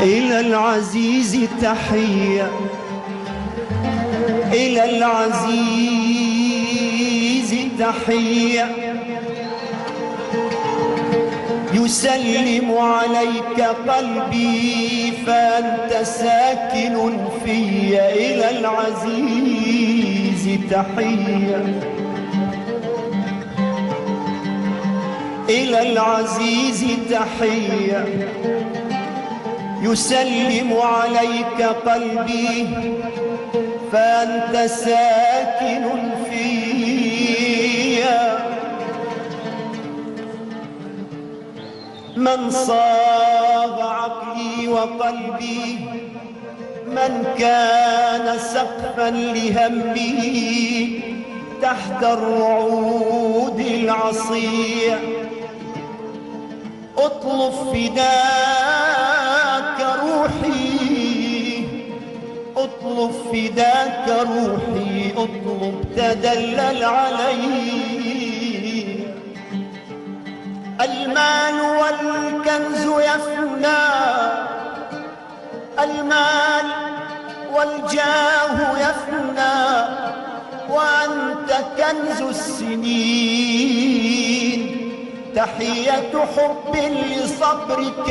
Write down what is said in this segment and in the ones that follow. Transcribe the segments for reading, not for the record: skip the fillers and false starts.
إلى العزيز تحية، إلى العزيز تحية، يسلم عليك قلبي فأنت ساكن في. إلى العزيز تحية، إلى العزيز تحية، يسلم عليك قلبي فأنت ساكن فيا. من صاغ عقلي وقلبي، من كان سقفا لهمي تحت الرعود العصية. اطلب فداك روحي، اطلب فداك روحي، اطلب تدلل علي. المال والكنز يفنى، المال والجاه يفنى، وأنت كنز السنين. تحية حب لصبرك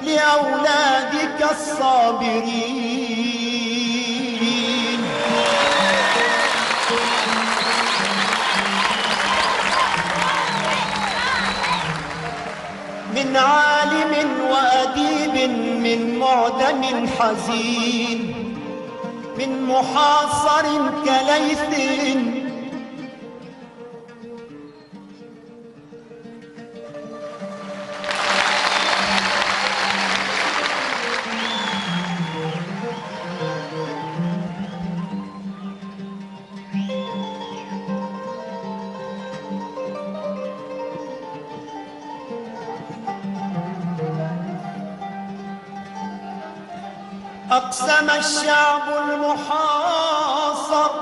لأولادك الصابرين. من عالم وأديب، من معدم حزين، من محاصر كليث، أقسم الشعب المحاصر،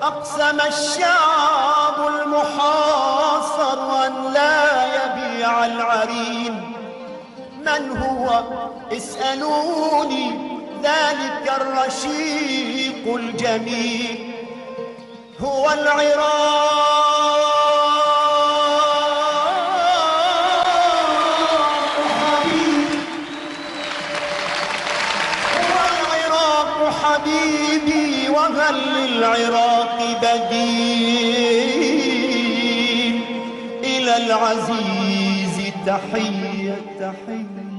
أقسم الشعب المحاصر أن لا يبيع العرين. من هو؟ اسألوني، ذلك الرشيق الجميل هو العراق. حبيبي وهل للعراق بديل؟ إلى العزيز تحية، تحية.